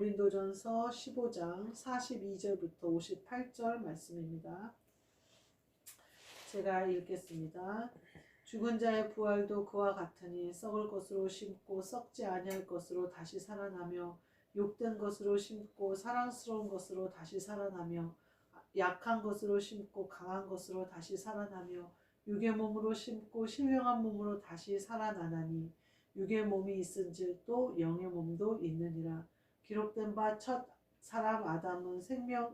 고린도전서 15장 42절부터 58절 말씀입니다. 제가 읽겠습니다. 죽은 자의 부활도 그와 같으니 썩을 것으로 심고 썩지 아니할 것으로 다시 살아나며 욕된 것으로 심고 사랑스러운 것으로 다시 살아나며 약한 것으로 심고 강한 것으로 다시 살아나며 육의 몸으로 심고 신령한 몸으로 다시 살아나나니 육의 몸이 있은즉 또 영의 몸도 있느니라. 기록된 바 첫 사람 아담은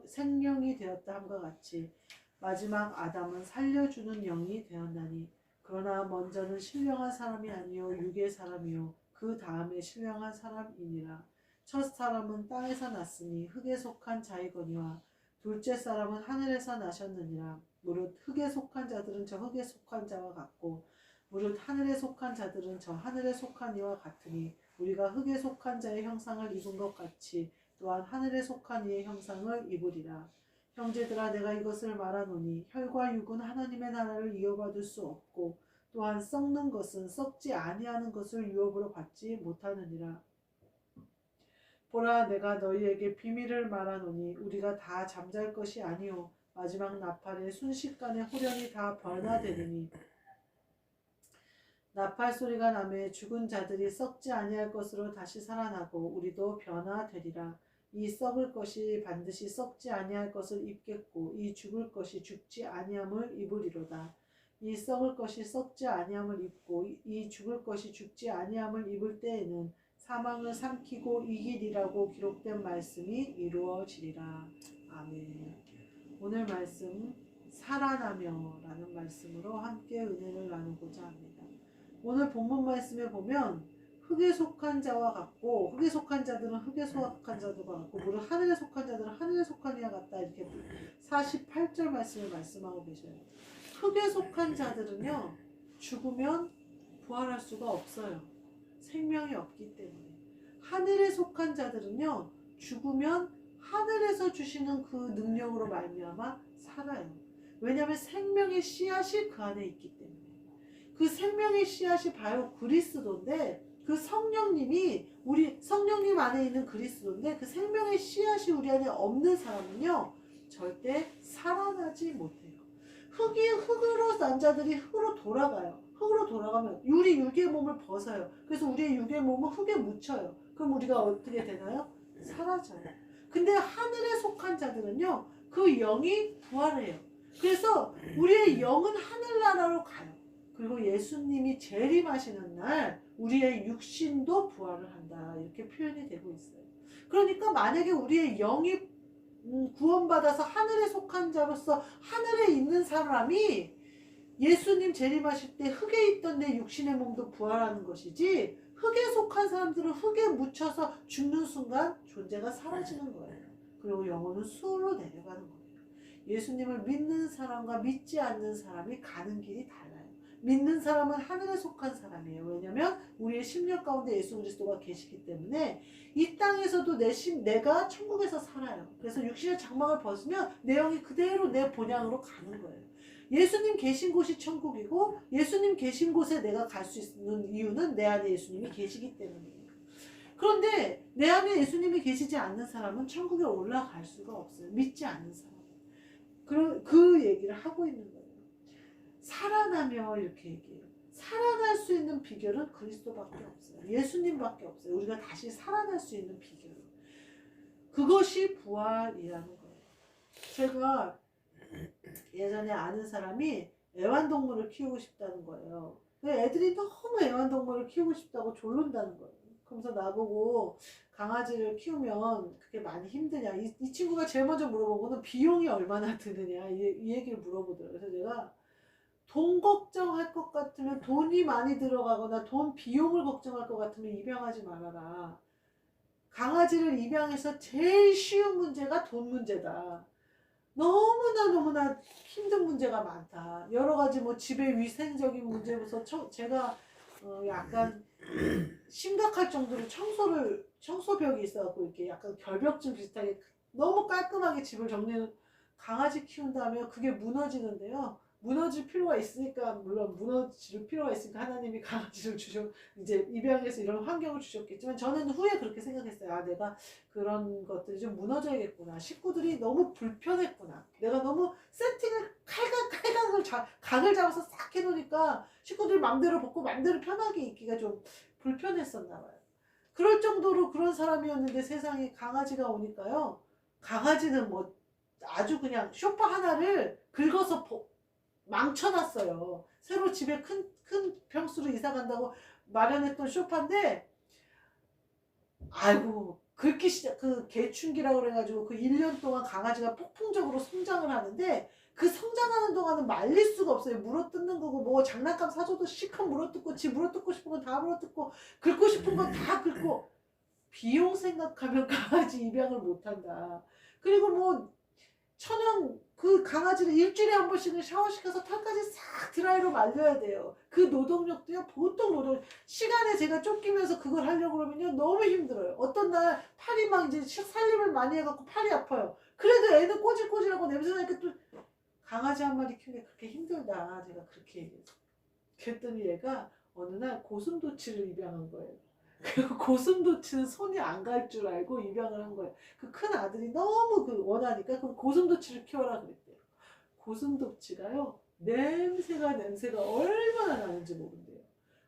생명이 되었다 함과 같이 마지막 아담은 살려주는 영이 되었나니 그러나 먼저는 신령한 사람이 아니요 육의 사람이요 그 다음에 신령한 사람이니라. 첫 사람은 땅에서 났으니 흙에 속한 자이거니와 둘째 사람은 하늘에서 나셨느니라. 무릇 흙에 속한 자들은 저 흙에 속한 자와 같고 무릇 하늘에 속한 자들은 저 하늘에 속한 이와 같으니 우리가 흙에 속한 자의 형상을 입은 것 같이 또한 하늘에 속한 이의 형상을 입으리라. 형제들아 내가 이것을 말하노니 혈과 육은 하나님의 나라를 이어받을 수 없고 또한 썩는 것은 썩지 아니하는 것을 유업으로 받지 못하느니라. 보라 내가 너희에게 비밀을 말하노니 우리가 다 잠잘 것이 아니요 마지막 나팔에 순식간에 후련히 다 변화되리니 나팔 소리가 나매 죽은 자들이 썩지 아니할 것으로 다시 살아나고 우리도 변화되리라. 이 썩을 것이 반드시 썩지 아니할 것을 입겠고 이 죽을 것이 죽지 아니함을 입으리로다. 이 썩을 것이 썩지 아니함을 입고 이 죽을 것이 죽지 아니함을 입을 때에는 사망을 삼키고 이기리라고 기록된 말씀이 이루어지리라. 아멘. 오늘 말씀 살아나며 라는 말씀으로 함께 은혜를 나누고자 합니다. 오늘 본문 말씀에 보면 흙에 속한 자와 같고 흙에 속한 자들은 흙에 속한 자들과 같고 무릇 하늘에 속한 자들은 하늘에 속한 이와 같다. 이렇게 48절 말씀을 말씀하고 계셔요. 흙에 속한 자들은요 죽으면 부활할 수가 없어요. 생명이 없기 때문에. 하늘에 속한 자들은요 죽으면 하늘에서 주시는 그 능력으로 말미암아 살아요. 왜냐하면 생명의 씨앗이 그 안에 있기 때문에. 그 생명의 씨앗이 바로 그리스도인데 그 성령님이 우리 성령님 안에 있는 그리스도인데 그 생명의 씨앗이 우리 안에 없는 사람은요 절대 살아나지 못해요. 흙으로 난 자들이 흙으로 돌아가요. 흙으로 돌아가면 우리 육의 몸을 벗어요. 그래서 우리의 육의 몸은 흙에 묻혀요. 그럼 우리가 어떻게 되나요? 사라져요. 근데 하늘에 속한 자들은요 그 영이 부활해요. 그래서 우리의 영은 하늘나라로 가요. 그리고 예수님이 재림하시는 날 우리의 육신도 부활을 한다. 이렇게 표현이 되고 있어요. 그러니까 만약에 우리의 영이 구원받아서 하늘에 속한 자로서 하늘에 있는 사람이 예수님 재림하실 때 흙에 있던 내 육신의 몸도 부활하는 것이지 흙에 속한 사람들은 흙에 묻혀서 죽는 순간 존재가 사라지는 거예요. 그리고 영혼은 수월로 내려가는 거예요. 예수님을 믿는 사람과 믿지 않는 사람이 가는 길이 달라요. 믿는 사람은 하늘에 속한 사람이에요. 왜냐하면 우리의 심령 가운데 예수 그리스도가 계시기 때문에 이 땅에서도 내가 천국에서 살아요. 그래서 육신의 장막을 벗으면 내 영이 그대로 내 본향으로 가는 거예요. 예수님 계신 곳이 천국이고 예수님 계신 곳에 내가 갈 수 있는 이유는 내 안에 예수님이 계시기 때문이에요. 그런데 내 안에 예수님이 계시지 않는 사람은 천국에 올라갈 수가 없어요. 믿지 않는 사람. 그 얘기를 하고 있는 거예요. 살아나며 이렇게 얘기해요. 살아날 수 있는 비결은 그리스도밖에 없어요. 예수님밖에 없어요. 우리가 다시 살아날 수 있는 비결은. 그것이 부활이라는 거예요. 제가 예전에 아는 사람이 애완동물을 키우고 싶다는 거예요. 애들이 너무 애완동물을 키우고 싶다고 졸른다는 거예요. 그러면서 나보고 강아지를 키우면 그게 많이 힘드냐. 이 친구가 제일 먼저 물어본 거는 비용이 얼마나 드느냐. 이 얘기를 물어보더라고요. 그래서 제가 돈 걱정할 것 같으면 돈이 많이 들어가거나 돈 비용을 걱정할 것 같으면 입양하지 말아라. 강아지를 입양해서 제일 쉬운 문제가 돈 문제다. 너무나 힘든 문제가 많다. 여러 가지 뭐 집의 위생적인 문제부터 제가 약간 심각할 정도로 청소벽이 있어갖고 이렇게 약간 결벽증 비슷하게 너무 깔끔하게 집을 정리는 강아지 키운다면 그게 무너지는데요. 무너질 필요가 있으니까, 물론 무너질 필요가 있으니까 하나님이 강아지를 이제 입양해서 이런 환경을 주셨겠지만, 저는 후에 그렇게 생각했어요. 아, 내가 그런 것들이 좀 무너져야겠구나. 식구들이 너무 불편했구나. 내가 너무 세팅을 각을 잡아서 싹 해놓으니까 식구들이 맘대로 벗고 맘대로 편하게 있기가 좀 불편했었나 봐요. 그럴 정도로 그런 사람이었는데 세상에 강아지가 오니까요. 강아지는 뭐 아주 그냥 소파 하나를 긁어서 망쳐놨어요. 새로 집에 큰 평수로 이사 간다고 마련했던 소파인데, 아이고, 긁기 그 개춘기라고 그래가지고 그 1년 동안 강아지가 폭풍적으로 성장을 하는데, 그 성장하는 동안은 말릴 수가 없어요. 물어뜯는 거고, 뭐 장난감 사줘도 실컷 물어뜯고, 지 물어뜯고 싶은 건 다 물어뜯고, 긁고 싶은 건 다 긁고, 비용 생각하면 강아지 입양을 못한다. 그리고 뭐 그 강아지를 일주일에 한 번씩은 샤워시켜서 털까지 싹 드라이로 말려야 돼요. 그 노동력도요, 보통 시간에 제가 쫓기면서 그걸 하려고 그러면요, 너무 힘들어요. 어떤 날 팔이 막 이제 살림을 많이 해갖고 팔이 아파요. 그래도 애는 꼬질꼬질하고 냄새나니까 또 강아지 한 마리 키우는 게 그렇게 힘들다. 제가 그렇게 얘기했어요. 그랬더니 얘가 어느 날 고슴도치를 입양한 거예요. 그 고슴도치는 손이 안 갈 줄 알고 입양을 한 거예요. 그 큰 아들이 너무 원하니까 그 고슴도치를 키워라 그랬대요. 고슴도치가요, 냄새가 얼마나 나는지 모른대요.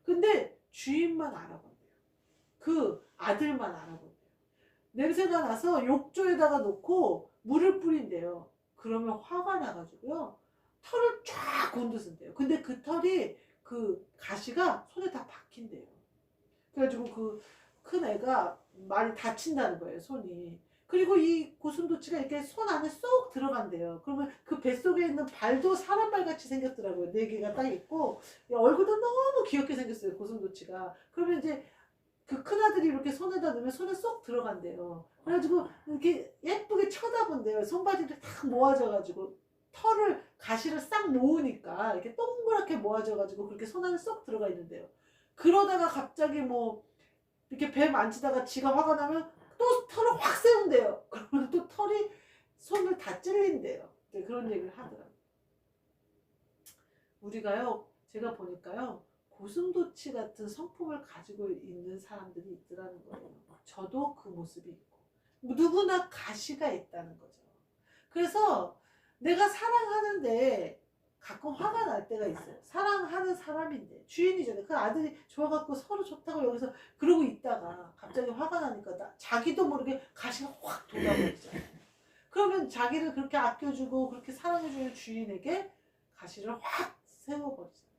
근데 주인만 알아본대요. 그 아들만 알아본대요. 냄새가 나서 욕조에다가 놓고 물을 뿌린대요. 그러면 화가 나가지고요, 털을 쫙 곤두선대요. 근데 그 털이, 그 가시가 손에 다 박힌대요. 그래가지고 그 큰 애가 많이 다친다는 거예요, 손이. 그리고 이 고슴도치가 이렇게 손 안에 쏙 들어간대요. 그러면 그 뱃속에 있는 발도 사람발 같이 생겼더라고요. 4개가 딱 있고, 얼굴도 너무 귀엽게 생겼어요, 고슴도치가. 그러면 이제 그 큰아들이 이렇게 손에다 넣으면 손에 쏙 들어간대요. 그래가지고 이렇게 예쁘게 쳐다본대요. 손바지를 탁 모아져가지고, 가시를 싹 놓으니까 이렇게 동그랗게 모아져가지고 그렇게 손 안에 쏙 들어가 있는데요. 그러다가 갑자기 뭐 이렇게 배 만지다가 지가 화가 나면 또 털을 확 세운대요. 그러면 또 털이 손을 다 찔린대요. 네, 그런 얘기를 하더라고요. 우리가요, 제가 보니까요, 고슴도치 같은 성품을 가지고 있는 사람들이 있더라는 거예요. 저도 그 모습이 있고, 누구나 가시가 있다는 거죠. 그래서 내가 사랑하는데 가끔 화가 날 때가 있어요. 사랑하는 사람인데, 주인이잖아요. 그 아들이 좋아갖고 서로 좋다고 여기서 그러고 있다가 갑자기 화가 나니까 자기도 모르게 가시가 확 돋아버리잖아요. 그러면 자기를 그렇게 아껴주고 그렇게 사랑해주는 주인에게 가시를 확 세워버리잖아요.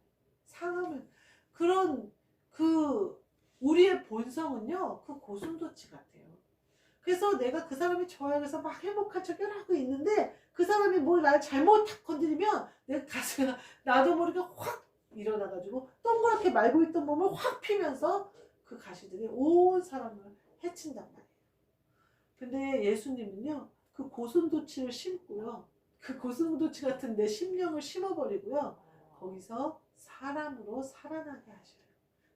상하면, 우리의 본성은요, 그 고슴도치 같아요. 그래서 내가 그 사람이 좋아요, 그래서 막 행복한 척을 하고 있는데, 그 사람이 뭘 날 잘못 탁 건드리면 내 가슴이 나도 모르게 확 일어나가지고 동그랗게 말고 있던 몸을 확 피면서 그 가시들이 온 사람을 해친단 말이에요. 근데 예수님은요, 그 고슴도치를 심고요, 그 고슴도치 같은 내 심령을 심어버리고요, 거기서 사람으로 살아나게 하셔요.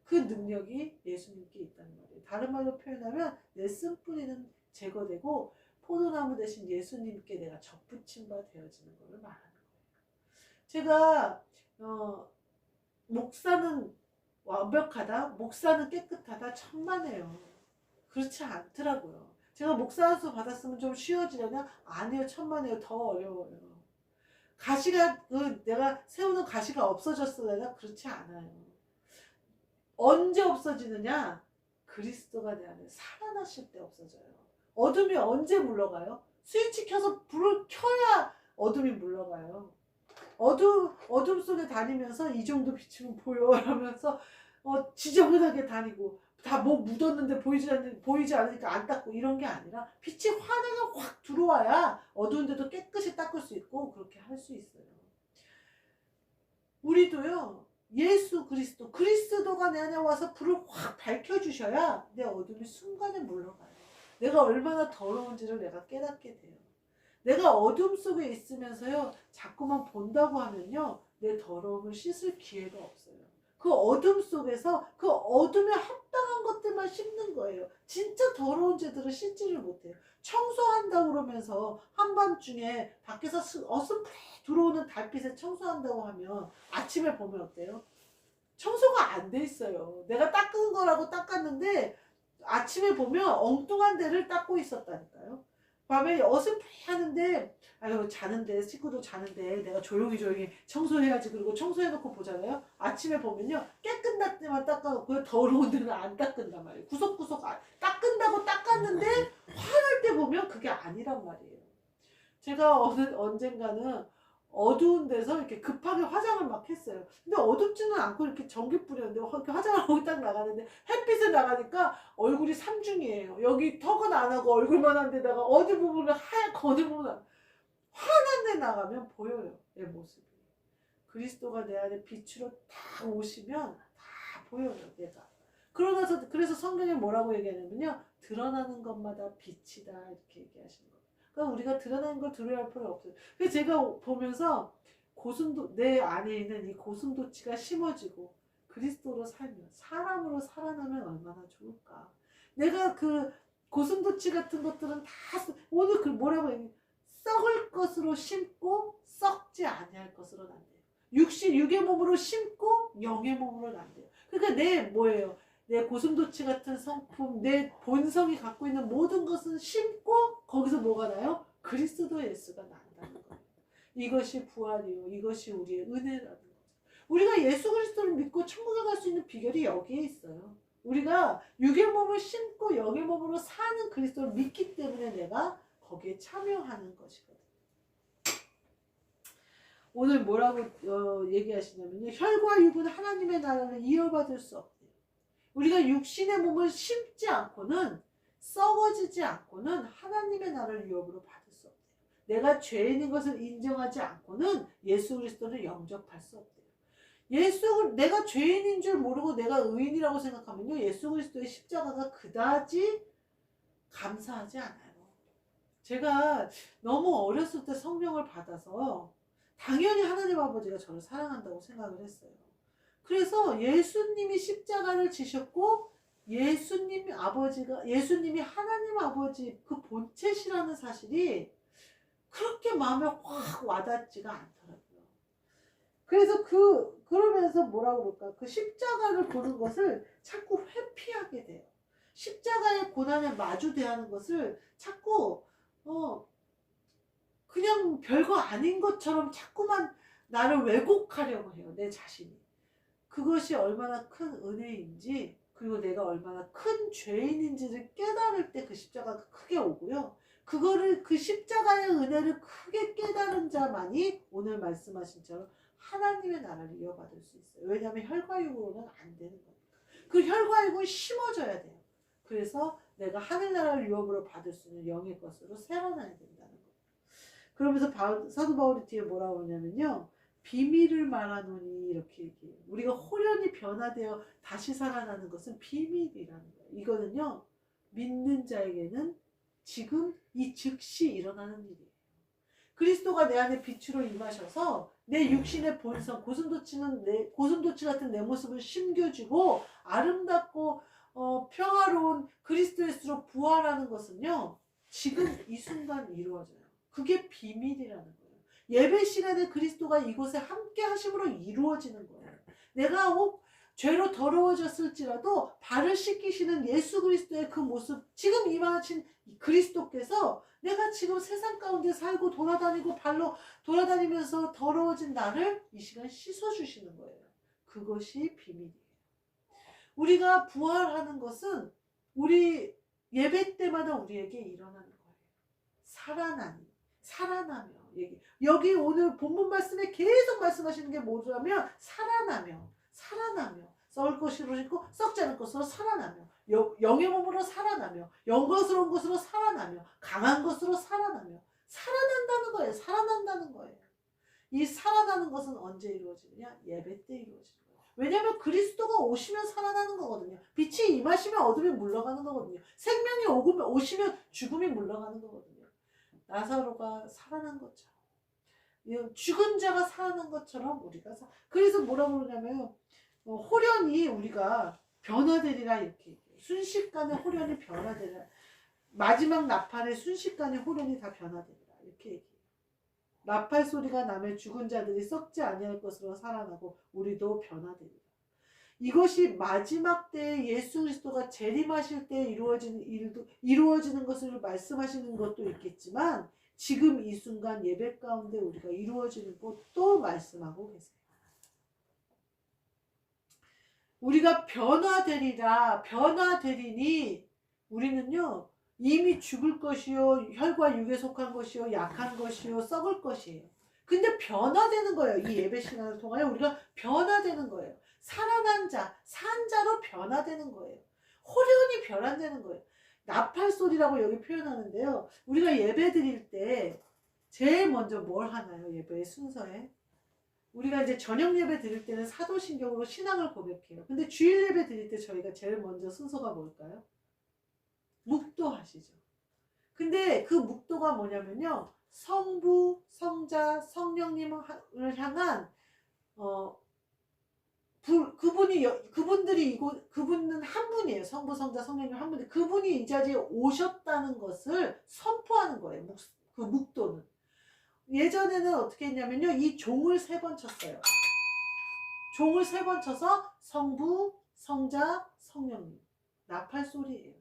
그 능력이 예수님께 있다는 말이에요. 다른 말로 표현하면 내 쓴뿌리는 제거되고 포도나무 대신 예수님께 내가 접붙임 바 되어지는 것을 말하는 거예요. 제가 목사는 완벽하다, 목사는 깨끗하다, 천만에요. 그렇지 않더라고요. 제가 목사 한 수 받았으면 좀 쉬워지려나? 아니요, 천만에요. 더 어려워요. 가시가, 내가 세우는 가시가 없어졌으려나? 그렇지 않아요. 언제 없어지느냐? 그리스도가 내 안에 살아나실 때 없어져요. 어둠이 언제 물러가요? 스위치 켜서 불을 켜야 어둠이 물러가요. 어둠 속에 다니면서 이 정도 빛이면 보여 하면서 지저분하게 다니고, 다 뭐 묻었는데 보이지 않으니까 안 닦고, 이런 게 아니라 빛이 환하게 확 들어와야 어두운데도 깨끗이 닦을 수 있고 그렇게 할 수 있어요. 우리도요, 예수 그리스도가 내 안에 와서 불을 확 밝혀주셔야 내 어둠이 순간에 물러가요. 내가 얼마나 더러운지를 내가 깨닫게 돼요. 내가 어둠 속에 있으면서요, 자꾸만 본다고 하면요, 내 더러움을 씻을 기회가 없어요. 그 어둠 속에서 그 어둠에 합당한 것들만 씹는 거예요. 진짜 더러운 죄들은 씻지를 못해요. 청소한다고 그러면서 한밤중에 밖에서 어슴푸레 들어오는 달빛에 청소한다고 하면 아침에 보면 어때요? 청소가 안 돼 있어요. 내가 닦은 거라고 닦았는데 아침에 보면 엉뚱한 데를 닦고 있었다니까요. 밤에 어설프게 하는데 아유 자는데 식구도 자는데 내가 조용히 청소해야지. 그리고 청소해놓고 보잖아요. 아침에 보면요 깨끗할 때만 닦아놓고요 더러운 데는 안 닦은단 말이에요. 구석구석 닦은다고 닦았는데 화날 때 보면 그게 아니란 말이에요. 제가 언젠가는 어두운 데서 이렇게 급하게 화장을 막 했어요. 근데 어둡지는 않고 이렇게 전기 뿌렸는데 이렇게 화장을 하고 딱 나가는데 햇빛에 나가니까 얼굴이 삼중이에요. 여기 턱은 안 하고 얼굴만 한 데다가 어디 부분은 하얗고 어디 부분은 환한 데 나가면 보여요. 내 모습이. 그리스도가 내 안에 빛으로 딱 오시면 다 보여요. 내가. 그래서 성경에 뭐라고 얘기하냐면요. 드러나는 것마다 빛이다 이렇게 얘기하시는 거예요. 그러니까 우리가 드러나는 걸 두려워할 필요 없어요. 그래서 제가 보면서 내 안에 있는 이 고슴도치가 심어지고 그리스도로 살면 사람으로 살아나면 얼마나 좋을까. 내가 그 고슴도치 같은 것들은 다 오늘 그 뭐라고 얘기해? 썩을 것으로 심고 썩지 아니할 것으로 난대요. 육의 몸으로 심고 영의 몸으로 난대요. 그러니까 내 뭐예요? 내 고슴도치 같은 성품, 내 본성이 갖고 있는 모든 것은 심고 거기서 뭐가 나요? 그리스도 예수가 난다는 거예요. 이것이 부활이요. 이것이 우리의 은혜라는 거죠. 우리가 예수 그리스도를 믿고 천국에 갈 수 있는 비결이 여기에 있어요. 우리가 육의 몸을 심고 영의 몸으로 사는 그리스도를 믿기 때문에 내가 거기에 참여하는 것이거든요. 오늘 뭐라고 얘기하시냐면요. 혈과 육은 하나님의 나라를 이어받을 수 없대요. 우리가 육신의 몸을 심지 않고는 썩어지지 않고는 하나님의 나라를 유업으로 받을 수 없대요. 내가 죄인인 것을 인정하지 않고는 예수 그리스도를 영접할 수 없대요. 내가 죄인인 줄 모르고 내가 의인이라고 생각하면요. 예수 그리스도의 십자가가 그다지 감사하지 않아요. 제가 너무 어렸을 때 성령을 받아서 당연히 하나님 아버지가 저를 사랑한다고 생각을 했어요. 그래서 예수님이 십자가를 지셨고 예수님이 하나님 아버지 그 본체시라는 사실이 그렇게 마음에 확 와닿지가 않더라고요. 그래서 그러면서 뭐라고 그럴까? 그 십자가를 보는 것을 자꾸 회피하게 돼요. 십자가의 고난에 마주 대하는 것을 자꾸 그냥 별거 아닌 것처럼 자꾸만 나를 왜곡하려고 해요. 내 자신이. 그것이 얼마나 큰 은혜인지 그리고 내가 얼마나 큰 죄인인지를 깨달을 때 그 십자가가 크게 오고요. 그 십자가의 은혜를 크게 깨달은 자만이 오늘 말씀하신 처럼 하나님의 나라를 이어받을 수 있어요. 왜냐하면 혈과 육으로는 안 되는 거니까. 그 혈과 육은 심어져야 돼요. 그래서 내가 하늘나라를 유업으로 받을 수 있는 영의 것으로 살아나야 된다는 거예요. 그러면서 사도 바울이 뒤에 뭐라고 하냐면요. 비밀을 말하노니 이렇게 얘기해요. 우리가 호련히 변화되어 다시 살아나는 것은 비밀이라는 거예요. 이거는요. 믿는 자에게는 지금 이 즉시 일어나는 일이에요. 그리스도가 내 안에 빛으로 임하셔서 내 육신의 본성, 고슴도치 같은 내 모습을 심겨주고 아름답고 평화로운 그리스도 예수로 부활하는 것은요. 지금 이 순간 이루어져요. 그게 비밀이라는 거예요. 예배 시간에 그리스도가 이곳에 함께 하심으로 이루어지는 거예요. 내가 혹 죄로 더러워졌을지라도 발을 씻기시는 예수 그리스도의 그 모습, 지금 임하신 그리스도께서 내가 지금 세상 가운데 살고 발로 돌아다니면서 더러워진 나를 이 시간 씻어주시는 거예요. 그것이 비밀이에요. 우리가 부활하는 것은 우리 예배 때마다 우리에게 일어나는 거예요. 살아나며 얘기. 여기 오늘 본문 말씀에 계속 말씀하시는 게 뭐냐면 살아나며 썩을 것으로 있고 썩지 않을 것으로 살아나며 영의 몸으로 살아나며 영광스러운 것으로 살아나며 강한 것으로 살아나며 살아난다는 거예요. 이 살아나는 것은 언제 이루어지느냐? 예배 때 이루어지는 거예요. 왜냐하면 그리스도가 오시면 살아나는 거거든요. 빛이 임하시면 어둠이 물러가는 거거든요. 생명이 오시면 죽음이 물러가는 거거든요. 나사로가 살아난 것처럼 죽은 자가 살아난 것처럼 우리가 그래서 뭐라고 그러냐면 호련히 우리가 변화되리라 이렇게 얘기해요. 순식간에 호련히 변화되리라. 마지막 나팔에 순식간에 호련히 다 변화되리라 이렇게 얘기해요. 나팔 소리가 나면 죽은 자들이 썩지 아니할 것으로 살아나고 우리도 변화되리라. 이것이 마지막 때에 예수 그리스도가 재림하실 때 이루어지는 것을 말씀하시는 것도 있겠지만 지금 이 순간 예배 가운데 우리가 이루어지는 것도 말씀하고 계세요. 우리가 변화되리니 우리는요 이미 죽을 것이요 혈과 육에 속한 것이요 약한 것이요 썩을 것이에요. 근데 변화되는 거예요. 이 예배 시간을 통하여 우리가 변화되는 거예요. 살아난 자, 산 자로 변화되는 거예요. 호련히 변화되는 거예요. 나팔 소리라고 여기 표현하는데요. 우리가 예배 드릴 때 제일 먼저 뭘 하나요? 예배의 순서에? 우리가 이제 저녁 예배 드릴 때는 사도신경으로 신앙을 고백해요. 근데 주일 예배 드릴 때 저희가 제일 먼저 순서가 뭘까요? 묵도하시죠. 근데 그 묵도가 뭐냐면요. 성부, 성자, 성령님을 향한 그분은 한 분이에요. 성부, 성자, 성령님 한 분인데 그분이 이 자리에 오셨다는 것을 선포하는 거예요. 그 묵도는. 예전에는 어떻게 했냐면요. 이 종을 3번 쳤어요. 종을 3번 쳐서 성부, 성자, 성령님. 나팔 소리예요.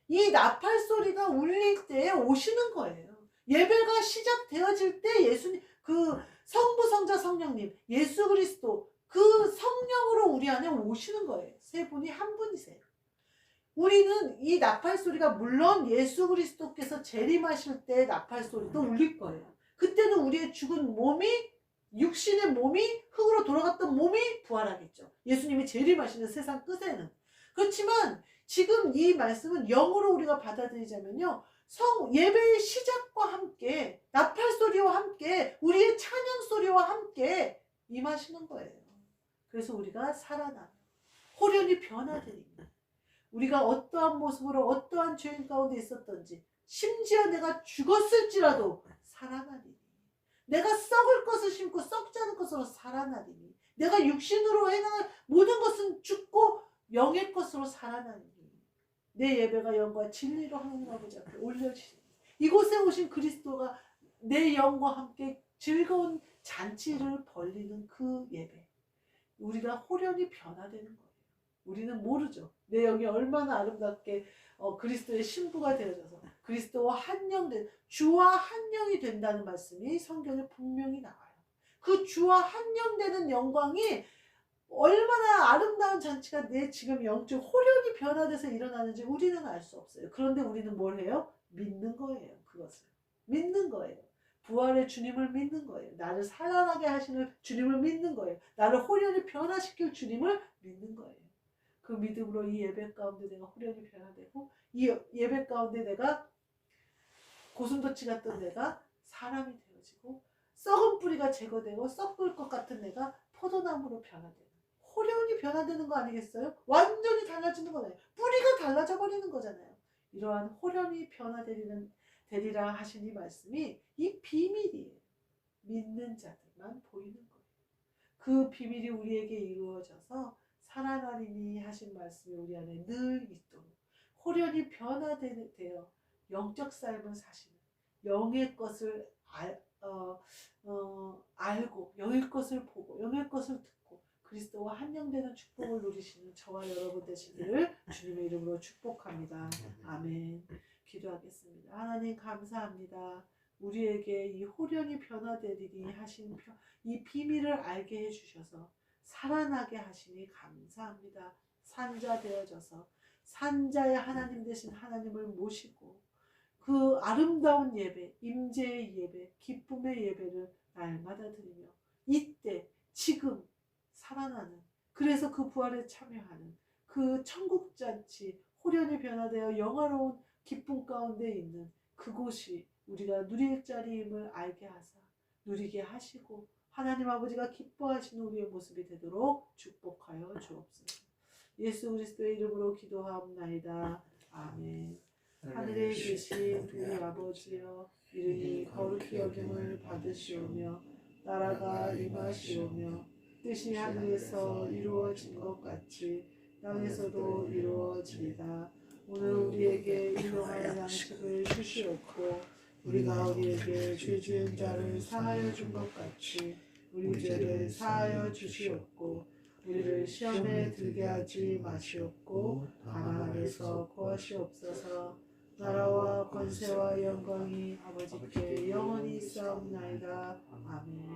이 나팔 소리가 울릴 때 오시는 거예요. 예배가 시작되어질 때 예수님, 그 성부, 성자, 성령님, 예수 그리스도 그 성령으로 우리 안에 오시는 거예요. 3분이 한 분이세요. 우리는 이 나팔 소리가 물론 예수 그리스도께서 재림하실 때 나팔 소리도 울릴 거예요. 그때는 우리의 죽은 몸이 육신의 몸이 흙으로 돌아갔던 몸이 부활하겠죠. 예수님이 재림하시는 세상 끝에는. 그렇지만 지금 이 말씀은 영으로 우리가 받아들이자면요. 예배의 시작과 함께 나팔 소리와 함께 우리의 찬양 소리와 함께 임하시는 거예요. 그래서 우리가 살아나요. 호련히 변화되니까. 우리가 어떠한 모습으로 어떠한 죄인 가운데 있었던지 심지어 내가 죽었을지라도 살아나리니 내가 썩을 것을 심고 썩지 않을 것으로 살아나리니 내가 육신으로 행한 모든 것은 죽고 영의 것으로 살아나리니 내 예배가 영과 진리로 하나님 아버지 앞에 올려지니 이곳에 오신 그리스도가 내 영과 함께 즐거운 잔치를 벌리는 그 예배 우리가 호련히 변화되는 거예요. 우리는 모르죠. 내 영이 얼마나 아름답게 그리스도의 신부가 되어져서 그리스도와 한영된 주와 한영이 된다는 말씀이 성경에 분명히 나와요. 그 주와 한영되는 영광이 얼마나 아름다운 잔치가 내 지금 영적 호련히 변화돼서 일어나는지 우리는 알 수 없어요. 그런데 우리는 뭘 해요? 믿는 거예요. 그것을 믿는 거예요. 부활의 주님을 믿는 거예요. 나를 살아나게 하시는 주님을 믿는 거예요. 나를 호련히 변화시킬 주님을 믿는 거예요. 그 믿음으로 이 예배 가운데 내가 호련히 변화되고 이 예배 가운데 내가 고슴도치 같던 내가 사람이 되어지고 썩은 뿌리가 제거되고 썩을 것 같은 내가 포도나무로 변화되는 호련히 변화되는 거 아니겠어요? 완전히 달라지는 거잖아요. 뿌리가 달라져 버리는 거잖아요. 이러한 호련히 되리라 하신 이 말씀이 이 비밀이에요. 믿는 자들만 보이는 거예요. 그 비밀이 우리에게 이루어져서 살아나리니 하신 말씀이 우리 안에 늘 있도록 호련히 변화되어 영적 삶을 사시는 영의 것을 알고 영의 것을 보고 영의 것을 듣고 그리스도와 한영되는 축복을 누리시는 저와 여러분 되시기를 주님의 이름으로 축복합니다. 아멘. 기도하겠습니다. 하나님 감사합니다. 우리에게 이 호련히 변화되리니 하신 이 비밀을 알게 해주셔서 살아나게 하시니 감사합니다. 산자 되어져서 산자의 하나님 되신 하나님을 모시고 그 아름다운 예배, 임재의 예배, 기쁨의 예배를 날마다 드리며 이때 지금 살아나는 그래서 그 부활에 참여하는 그 천국잔치 호련히 변화되어 영화로운 기쁨 가운데 있는 그곳이 우리가 누릴 자리임을 알게 하사 누리게 하시고 하나님 아버지가 기뻐하시는 우리의 모습이 되도록 축복하여 주옵소서. 예수 그리스도의 이름으로 기도하옵나이다. 아멘. 하늘에 계신 우리 아버지여 이름이 거룩히 여김을 받으시오며 나라가 임하시오며 뜻이 하늘에서 이루어진 것 같이 땅에서도 이루어지리다. 오늘 우리에게 일용할 양식을 주시옵고 우리가 우리에게 죄 지은 자를 사하여 준 것 같이 우리 죄를 사하여 주시옵고 우리를 시험에 들게 하지 마시옵고 가나안에서 구하시옵소서. 나라와 권세와 영광이 아버지께 영원히 있사옵나이다. 아멘.